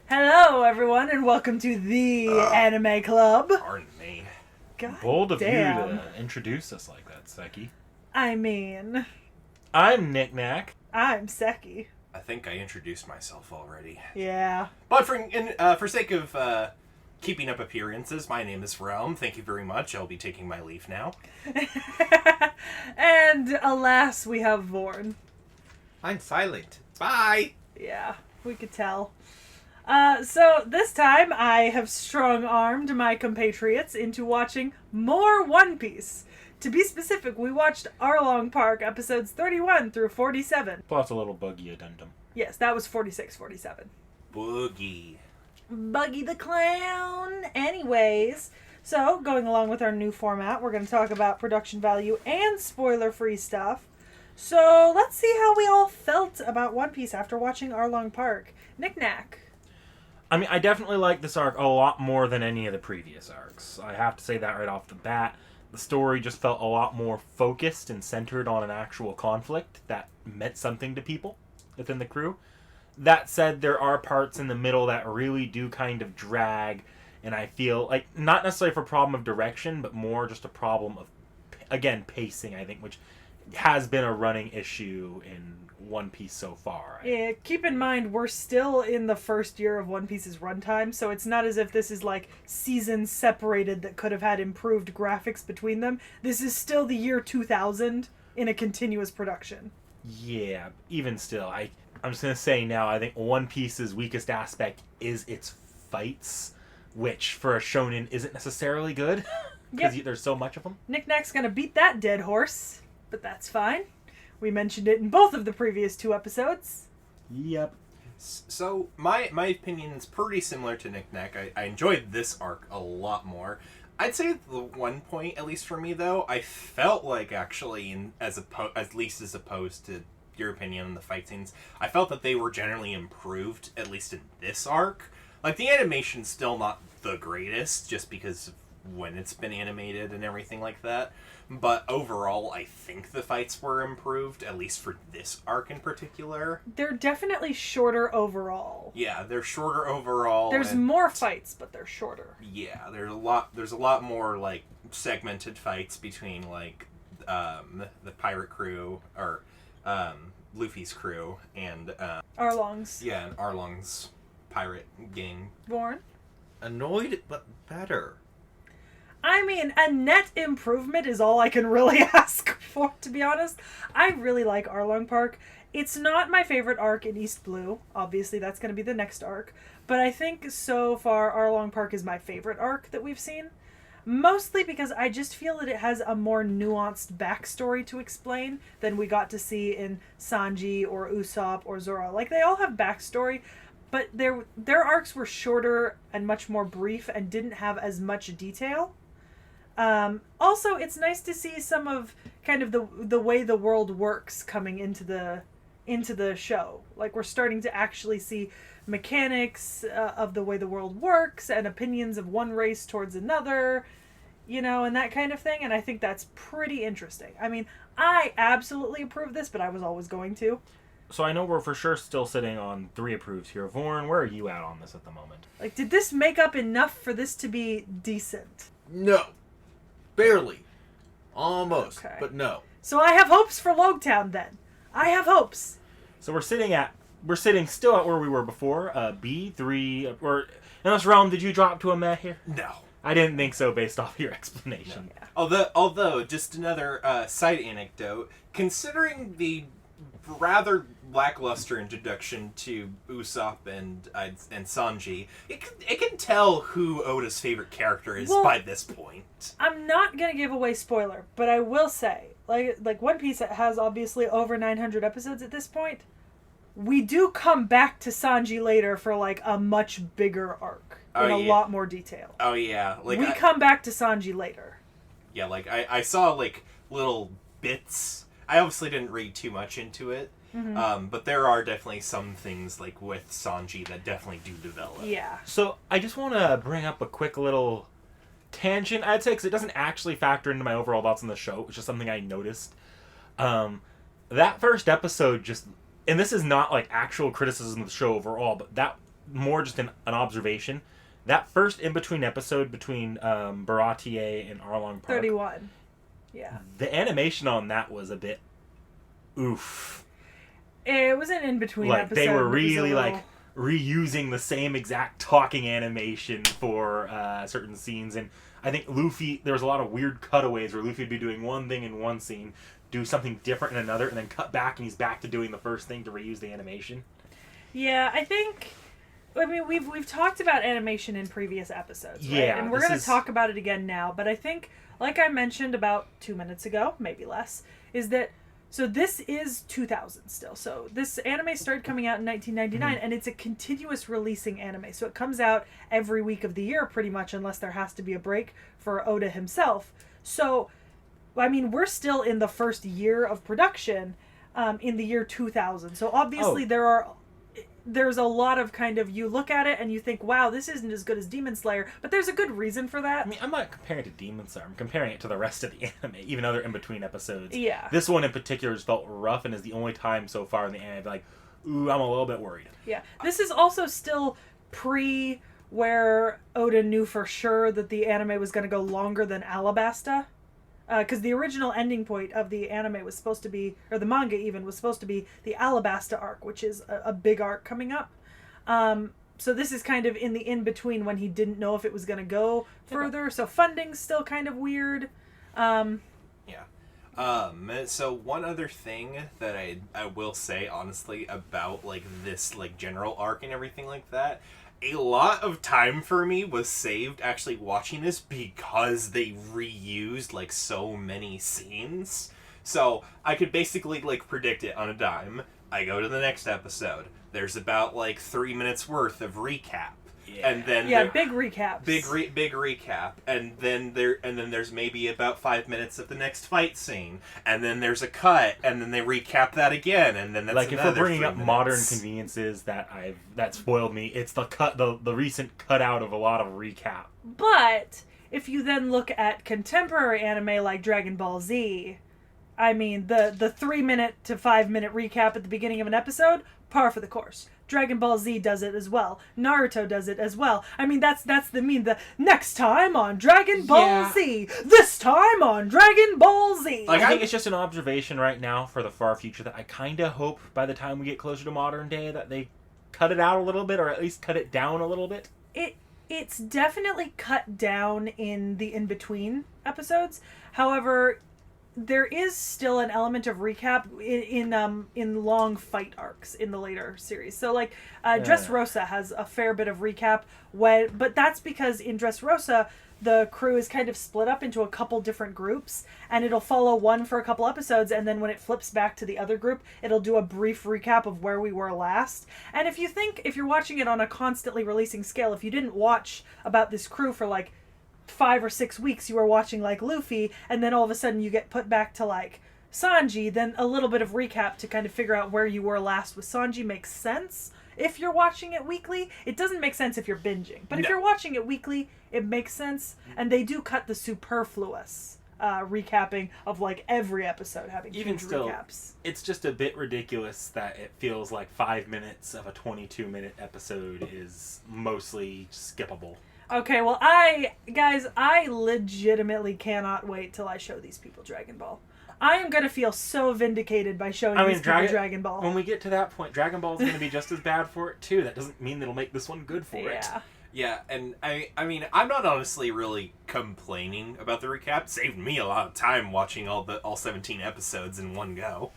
Hello, everyone, and welcome to the Anime Club. Pardon me. God Bold of damn. you to introduce us like that, Seki. I mean, I'm Knick Knack. I'm Seki. I think I introduced myself already. Yeah. But for sake of keeping up appearances, my name is Realm. Thank you very much. I'll be taking my leave now. And alas, we have Vorn. I'm silent. Bye! Yeah, we could tell. So this time I have strong-armed my compatriots into watching more One Piece. To be specific, we watched Arlong Park episodes 31 through 47. Plus a little buggy addendum. Yes, that was 46, 47. Boogie. Buggy the Clown. Anyways, so going along with our new format, we're going to talk about production value and spoiler-free stuff. So let's see how we all felt about One Piece after watching Arlong Park. Knick Knack. I mean, I definitely like this arc a lot more than any of the previous arcs. I have to say that right off the bat. The story just felt a lot more focused and centered on an actual conflict that meant something to people within the crew. That said, there are parts in the middle that really do kind of drag, and I feel like, not necessarily for a problem of direction, but more just a problem of, again, pacing, I think, which has been a running issue in One Piece so far. Yeah, keep in mind, we're still in the first year of One Piece's runtime, so it's not as if this is like seasons separated that could have had improved graphics between them. This is still the year 2000 in a continuous production. Yeah, even still, I'm just going to say now, I think One Piece's weakest aspect is its fights, which for a shonen isn't necessarily good, because there's so much of them. Knick Knack's gonna beat that dead horse, but that's fine. We mentioned it in both of the previous two episodes. Yep. So, my opinion is pretty similar to Knick Knack. I enjoyed this arc a lot more. I'd say the one point, at least for me, though, I felt like actually, at least as opposed to your opinion on the fight scenes, I felt that they were generally improved, at least in this arc. Like, the animation's still not the greatest, just because of when it's been animated and everything like that. But overall, I think the fights were improved, at least for this arc in particular. They're definitely shorter overall. Yeah, they're shorter overall. There's more fights, but they're shorter. Yeah, there's a lot more, like, segmented fights between, like, the pirate crew, or, Luffy's crew, and, Arlong's. yeah, and Arlong's pirate gang. Vorn. Annoyed, but better. I mean, a net improvement is all I can really ask for, to be honest. I really like Arlong Park. It's not my favorite arc in East Blue. Obviously, that's going to be the next arc. But I think so far, Arlong Park is my favorite arc that we've seen. Mostly because I just feel that it has a more nuanced backstory to explain than we got to see in Sanji or Usopp or Zoro. Like, they all have backstory, but their arcs were shorter and much more brief and didn't have as much detail. Also, it's nice to see some of kind of the way the world works coming into the show. Like, we're starting to actually see mechanics of the way the world works and opinions of one race towards another, and that kind of thing. And I think that's pretty interesting. I mean, I absolutely approve this, but I was always going to. So I know we're for sure still sitting on 3 approved here. Vorn, where are you at on this at the moment? Like, did this make up enough for this to be decent? No. Barely. Almost. Okay. But no. So I have hopes for Logtown then. I have hopes. So we're sitting still at where we were before, B3, or, unless Realm, did you drop to a meh here? No. I didn't think so based off your explanation. No. Yeah. Although, just another side anecdote, considering the rather lackluster introduction to Usopp and Sanji, it can tell who Oda's favorite character is by this point. I'm not gonna give away spoiler, but I will say, like One Piece has obviously over 900 episodes at this point. We do come back to Sanji later for like a much bigger arc in a lot more detail. Oh yeah, like we come back to Sanji later. Yeah, like I saw like little bits. I obviously didn't read too much into it. Mm-hmm. But there are definitely some things, like, with Sanji that definitely do develop. Yeah. So I just want to bring up a quick little tangent, I'd say, because it doesn't actually factor into my overall thoughts on the show. It's just something I noticed. That first episode just... And this is not, like, actual criticism of the show overall, but that more just an observation. That first in-between episode between Baratier and Arlong Park, 31. Yeah. the animation on that was a bit oof. It was an in-between Like, episode. they were It was a really, little- like, reusing the same exact talking animation for certain scenes. And I think Luffy, there was a lot of weird cutaways where Luffy would be doing one thing in one scene, do something different in another, and then cut back and he's back to doing the first thing to reuse the animation. Yeah, I mean, we've talked about animation in previous episodes, right? Yeah, And we're this going to is- talk about it again now, but I think, like I mentioned about 2 minutes ago, maybe less, is that, so this is 2000 still. So this anime started coming out in 1999, and it's a continuous releasing anime. So it comes out every week of the year, pretty much, unless there has to be a break for Oda himself. So, I mean, we're still in the first year of production, in the year 2000. So obviously there's a lot of kind of, you look at it and you think, wow, this isn't as good as Demon Slayer, but there's a good reason for that. I mean, I'm not comparing it to Demon Slayer. I'm comparing it to the rest of the anime, even though they're in between episodes. Yeah. This one in particular just felt rough and is the only time so far in the anime I've been like, ooh, I'm a little bit worried. Yeah. This is also still pre where Oda knew for sure that the anime was going to go longer than Alabasta. Because the original ending point of the anime was supposed to be, or the manga even, was supposed to be the Alabasta arc, which is a big arc coming up. So this is kind of in the in-between when he didn't know if it was going to go further. So funding's still kind of weird. So one other thing that I will say honestly about like this like general arc and everything like that, a lot of time for me was saved actually watching this because they reused like so many scenes. So I could basically like predict it on a dime. I go to the next episode. There's about like 3 minutes worth of recap. Yeah. And then Yeah, big recaps. big recap, and then there's maybe about 5 minutes of the next fight scene, and then there's a cut, and then they recap that again, and then that's Like, if we're another bringing 3 up minutes. modern conveniences that spoiled me, it's the recent cutout of a lot of recap. But if you then look at contemporary anime like Dragon Ball Z, I mean, the 3 minute to 5 minute recap at the beginning of an episode, par for the course. Dragon Ball Z does it as well. Naruto does it as well. I mean, that's the next time on Dragon Ball Yeah. Z. This time on Dragon Ball Z. Like, I think it's just an observation right now for the far future that I kind of hope by the time we get closer to modern day that they cut it out a little bit, or at least cut it down a little bit. It's definitely cut down in the in-between episodes. However, there is still an element of recap in long fight arcs in the later series. So like Dressrosa has a fair bit of recap, but that's because in Dressrosa the crew is kind of split up into a couple different groups, and it'll follow one for a couple episodes, and then when it flips back to the other group, it'll do a brief recap of where we were last. And if you're watching it on a constantly releasing scale, if you didn't watch about this crew for like 5 or 6 weeks, you were watching like Luffy, and then all of a sudden you get put back to like Sanji, then a little bit of recap to kind of figure out where you were last with Sanji makes sense. If you're watching it weekly, it doesn't make sense if you're binging. But if No. you're watching it weekly, it makes sense. And they do cut the superfluous recapping of like every episode having Even huge still, recaps. it's just a bit ridiculous that it feels like 5 minutes of a 22-minute episode is mostly skippable. Okay, well, I legitimately cannot wait till I show these people Dragon Ball. I am gonna feel so vindicated by showing these people Dragon Ball. When we get to that point, Dragon Ball is going to be just as bad for it too. That doesn't mean it'll make this one good for it. Yeah. Yeah, and I mean, I'm not honestly really complaining about the recap. It saved me a lot of time watching all 17 episodes in one go.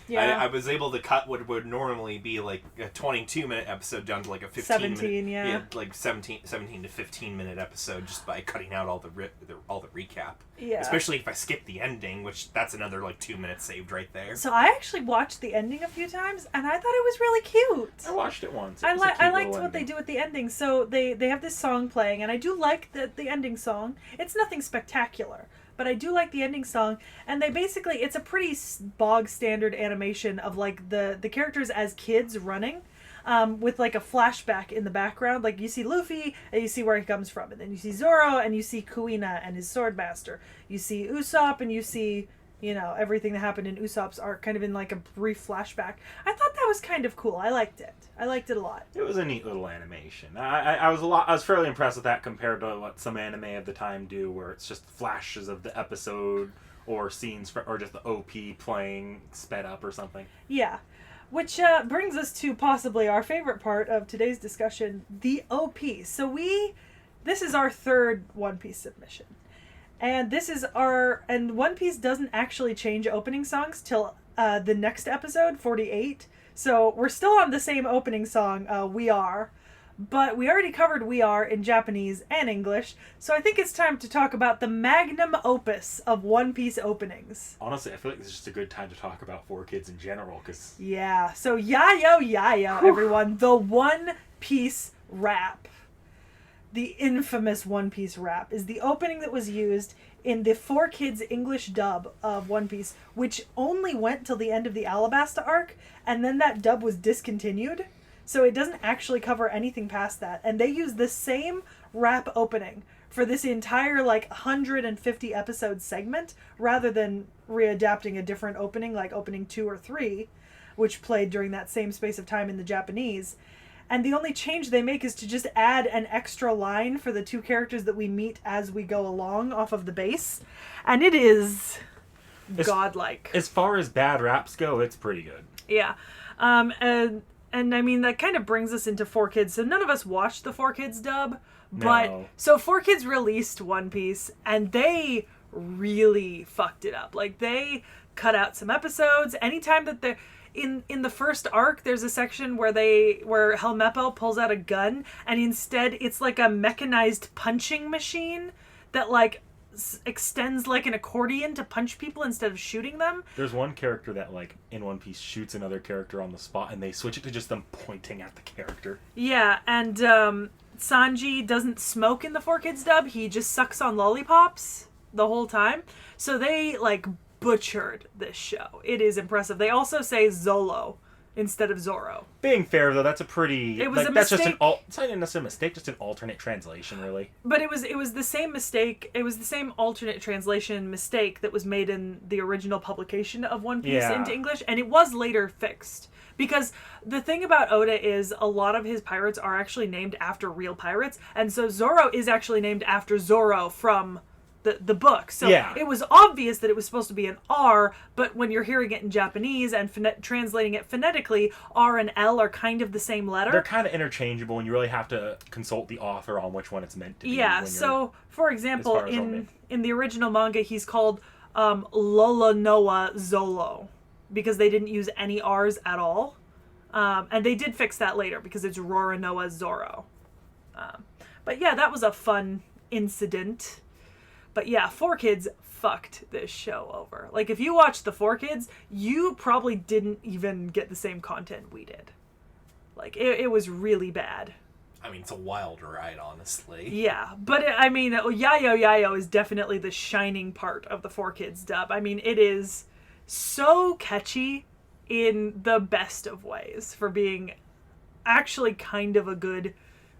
Yeah. I was able to cut what would normally be like a 22-minute episode down to like a 15 17, minute, yeah. like 17 to 15-minute episode just by cutting out all the recap. Yeah. Especially if I skip the ending, which that's another like 2 minutes saved right there. So I actually watched the ending a few times, and I thought it was really cute. I watched it once. It I was a cute liked little what they ending. do at the ending. So they have this song playing, and I do like the ending song. It's nothing spectacular, but I do like the ending song. And they basically, it's a pretty bog standard animation of like the characters as kids running, with like a flashback in the background. Like you see Luffy and you see where he comes from, and then you see Zoro and you see Kuina and his sword master. You see Usopp and you see everything that happened in Usopp's arc kind of in like a brief flashback. I thought that was kind of cool. I liked it a lot. It was a neat little animation. I was fairly impressed with that compared to what some anime of the time do, where it's just flashes of the episode or scenes or just the OP playing sped up or something. Yeah. Which brings us to possibly our favorite part of today's discussion, the OP. So this is our third One Piece submission. And and One Piece doesn't actually change opening songs till the next episode, 48. So we're still on the same opening song, We Are. But we already covered We Are in Japanese and English, so I think it's time to talk about the magnum opus of One Piece openings. Honestly, I feel like this is just a good time to talk about 4Kids in general, because... Yeah, so yayo, everyone. The One Piece rap. The infamous One Piece rap is the opening that was used in the 4Kids English dub of One Piece, which only went till the end of the Alabasta arc, and then that dub was discontinued. So it doesn't actually cover anything past that. And they use the same rap opening for this entire 150 episode segment, rather than readapting a different opening like opening 2 or 3, which played during that same space of time in the Japanese. And the only change they make is to just add an extra line for the 2 characters that we meet as we go along off of the base. And it is godlike. As far as bad raps go, it's pretty good. Yeah. And I mean, that kind of brings us into 4Kids. So none of us watched the 4Kids dub. But No. So 4Kids released One Piece, and they really fucked it up. Like, they cut out some episodes. Anytime that they're... In the first arc, there's a section where Helmeppo pulls out a gun, and instead it's like a mechanized punching machine that extends like an accordion to punch people instead of shooting them. There's one character that, in One Piece, shoots another character on the spot, and they switch it to just them pointing at the character. Yeah, and Sanji doesn't smoke in the 4Kids dub. He just sucks on lollipops the whole time. So they, butchered this show. It is impressive. They also say Zolo instead of Zoro. Being fair, though, that's a pretty... It was a that's mistake. It's not necessarily a mistake, just an alternate translation, really. But it was the same mistake. It was the same alternate translation mistake that was made in the original publication of One Piece into English, and it was later fixed. Because the thing about Oda is a lot of his pirates are actually named after real pirates, and so Zoro is actually named after Zoro from the book. So it was obvious that it was supposed to be an R, but when you're hearing it in Japanese and translating it phonetically, R and L are kind of the same letter. They're kind of interchangeable, and you really have to consult the author on which one it's meant to be. Yeah, so, for example, in the original manga, he's called Lolonoa Zolo, because they didn't use any R's at all. And they did fix that later, because it's Roranoa Zoro. But yeah, that was a fun incident. But yeah, 4Kids fucked this show over. If you watched the 4Kids, you probably didn't even get the same content we did. It was really bad. I mean, it's a wild ride, honestly. Yeah, but Yayo is definitely the shining part of the 4Kids dub. I mean, it is so catchy in the best of ways for being actually kind of a good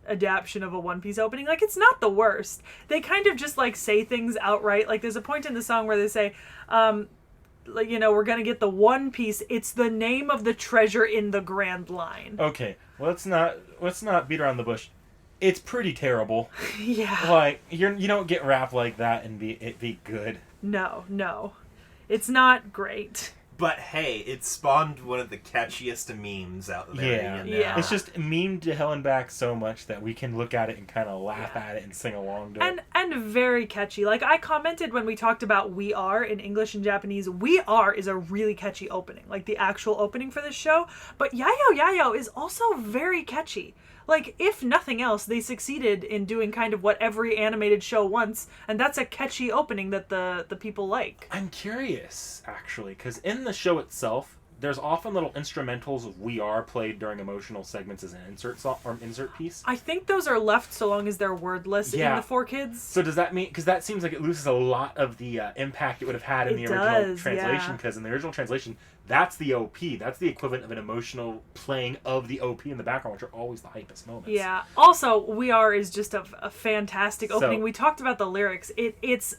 adaptation of a One Piece opening. It's not the worst. They kind of just say things outright. There's a point in the song where they say, we're gonna get the One Piece. It's the name of the treasure in the Grand Line. Okay, let's not beat around the bush. It's pretty terrible. Yeah. You don't get rap like that and be good. No. It's not great. But hey, it spawned one of the catchiest memes out there. Yeah. It's just memed to hell and back so much that we can look at it and kind of laugh at it and sing along to it. And very catchy. I commented when we talked about We Are in English and Japanese, We Are is a really catchy opening. The actual opening for this show. But Yayo is also very catchy. If nothing else, they succeeded in doing kind of what every animated show wants, and that's a catchy opening that the people like. I'm curious, actually, because in the show itself, there's often little instrumentals of We Are played during emotional segments as an insert song or insert piece. I think those are left so long as they're wordless in the 4Kids. So does that mean, because that seems like it loses a lot of the impact it would have had in the original translation, because in the original translation, that's the OP. That's the equivalent of an emotional playing of the OP in the background, which are always the hypest moments. Yeah. Also, We Are is just a fantastic opening. We talked about the lyrics. It's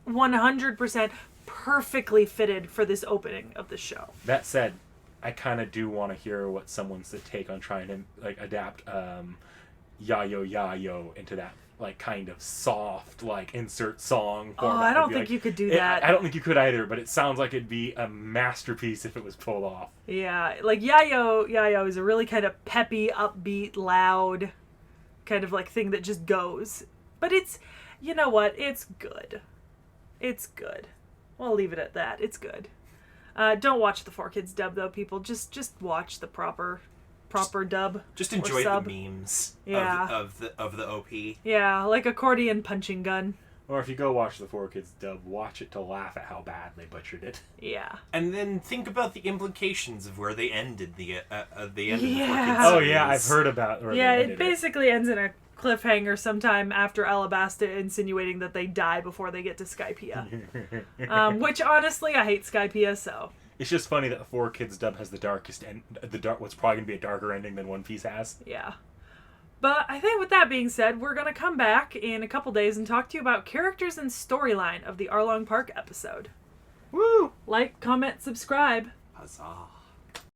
100% perfectly fitted for this opening of the show. That said, I kind of do want to hear what someone's take on trying to like adapt Yayo into that like kind of soft like insert song Oh, format. I don't Would be, think like, you could do I that. don't think you could either, but it sounds like it'd be a masterpiece if it was pulled off. Yeah, like Yayo is a really kind of peppy, upbeat, loud kind of like thing that just goes. But it's, you know what? It's good. It's good. We'll leave it at that. It's good. Don't watch the 4Kids dub though, people. Just watch the proper dub. Just or enjoy the sub. memes Yeah. of the OP. Yeah, like accordion punching gun. Or if you go watch the 4Kids dub, watch it to laugh at how bad they butchered it. Yeah. And then think about the implications of where they ended the end of the Yeah. 4Kids Oh series. yeah, I've heard about. Where Yeah, they it ended basically ends in a cliffhanger sometime after Alabasta insinuating that they die before they get to Skypiea. Which honestly, I hate Skypiea, so. It's just funny that the 4Kids dub has the darkest end. What's probably gonna be a darker ending than One Piece has. Yeah. But I think with that being said, we're going to come back in a couple days and talk to you about characters and storyline of the Arlong Park episode. Woo! Like, comment, subscribe. Huzzah.